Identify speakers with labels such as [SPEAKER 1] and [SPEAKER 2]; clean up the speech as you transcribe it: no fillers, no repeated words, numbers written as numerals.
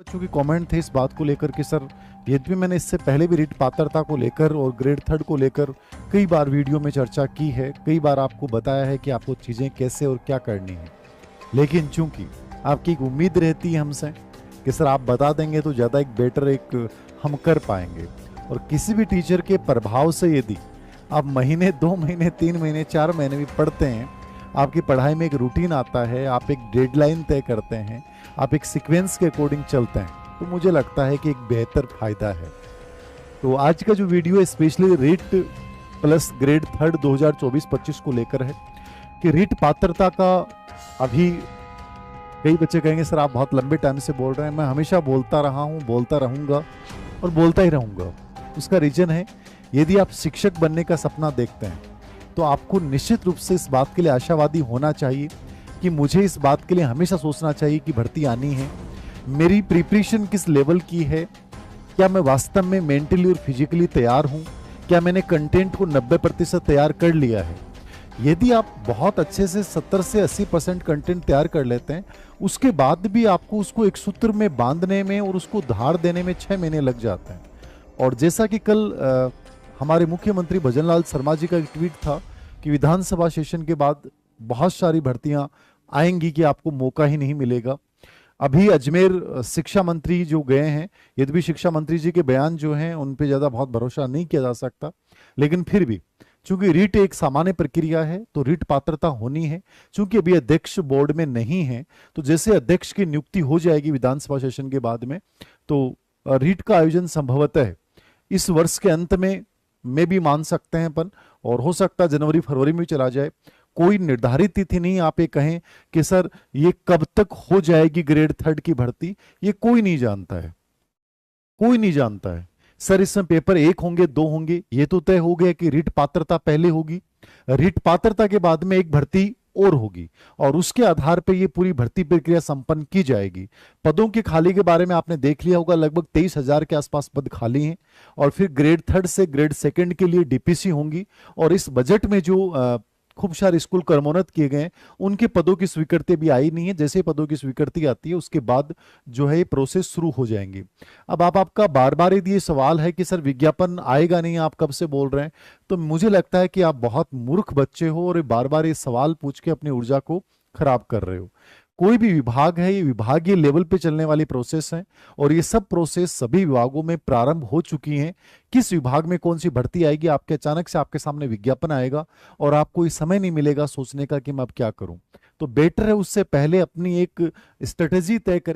[SPEAKER 1] बच्चों की कमेंट थे इस बात को लेकर कि सर यद्यपि मैंने इससे पहले भी रीट पात्रता को लेकर और ग्रेड थर्ड को लेकर कई बार वीडियो में चर्चा की है, कई बार आपको बताया है कि आपको चीज़ें कैसे और क्या करनी है, लेकिन चूंकि आपकी एक उम्मीद रहती है हमसे कि सर आप बता देंगे तो ज़्यादा एक बेटर एक हम कर पाएंगे। और किसी भी टीचर के प्रभाव से यदि आप महीने 2 महीने 3 महीने 4 महीने भी पढ़ते हैं, आपकी पढ़ाई में एक रूटीन आता है, आप एक डेडलाइन तय करते हैं, आप एक सीक्वेंस के अकॉर्डिंग चलते हैं, तो मुझे लगता है कि एक बेहतर फायदा है। तो आज का जो वीडियो है specially REET plus grade third 2024-25 को लेकर है कि रीट पात्रता का अभी कई बच्चे कहेंगे सर आप बहुत लंबे टाइम से बोल रहे हैं। मैं हमेशा बोलता रहा हूं, बोलता रहूंगा और बोलता ही रहूंगा। उसका रीजन है, यदि आप शिक्षक बनने का सपना देखते हैं तो आपको निश्चित रूप से इस बात के लिए आशावादी होना चाहिए कि मुझे इस बात के लिए हमेशा सोचना चाहिए कि भर्ती आनी है, मेरी प्रिपरेशन किस लेवल की है, क्या मैं वास्तव में मेंटली और फिजिकली तैयार हूं, क्या मैंने कंटेंट को 90% तैयार कर लिया है। यदि आप बहुत अच्छे से 70 से 80% कंटेंट तैयार कर लेते हैं, उसके बाद भी आपको उसको एक सूत्र में बांधने में और उसको धार देने में 6 महीने लग जाते हैं। और जैसा कि कल हमारे मुख्यमंत्री भजनलाल शर्मा जी का एक ट्वीट था कि विधानसभा सेशन के बाद बहुत सारी भर्तियां आएंगी कि आपको मौका ही नहीं मिलेगा। अभी अजमेर शिक्षा मंत्री जो गए हैं, यद्यपि शिक्षा मंत्री जी के बयान जो हैं उन पे ज़्यादा बहुत भरोसा नहीं किया जा सकता, लेकिन फिर भी चूंकि रीट एक सामान्य प्रक्रिया है तो रीट पात्रता होनी है। चूंकि अभी अध्यक्ष बोर्ड में नहीं है, तो जैसे अध्यक्ष की नियुक्ति हो जाएगी विधानसभा सेशन के बाद में, तो रीट का आयोजन संभवतः इस वर्ष के अंत में भी मान सकते हैं अपन, और हो सकता है जनवरी फरवरी में भी चला जाए। कोई निर्धारित तिथि नहीं आप ये कहें कि सर ये कब तक हो जाएगी ग्रेड थर्ड की भर्ती, ये कोई नहीं जानता है, कोई नहीं जानता है। सर इसमें पेपर 1 होंगे 2 होंगे, ये तो तय हो गया कि रीट पात्रता पहले होगी, रीट पात्रता के बाद में एक भर्ती और होगी और उसके आधार पर ये पूरी भर्ती प्रक्रिया संपन्न की जाएगी। पदों की खाली के बारे में आपने देख लिया होगा, लगभग 23,000 के आसपास पद खाली हैं। और फिर ग्रेड थर्ड से ग्रेड सेकंड के लिए डीपीसी होंगी। और इस बजट में जो खूब सारे स्कूल क्रमोन्नत किए गए, उनके पदों की स्वीकृति भी आई नहीं है। जैसे पदों की स्वीकृति आती है उसके बाद जो है ये प्रोसेस शुरू हो जाएंगी। अब आपका बार बार यदि ये सवाल है कि सर विज्ञापन आएगा नहीं, आप कब से बोल रहे हैं, तो मुझे लगता है कि आप बहुत मूर्ख बच्चे हो और बार बार ये सवाल पूछ के अपनी ऊर्जा को खराब कर रहे हो। कोई भी विभाग है, ये विभागीय लेवल पे चलने वाली प्रोसेस है और ये सब प्रोसेस सभी विभागों में प्रारंभ हो चुकी हैं। किस विभाग में कौन सी भर्ती आएगी, आपके अचानक से आपके सामने विज्ञापन आएगा और आपको ये समय नहीं मिलेगा सोचने का कि मैं अब क्या करूं। तो बेटर है उससे पहले अपनी एक स्ट्रेटेजी तय करें।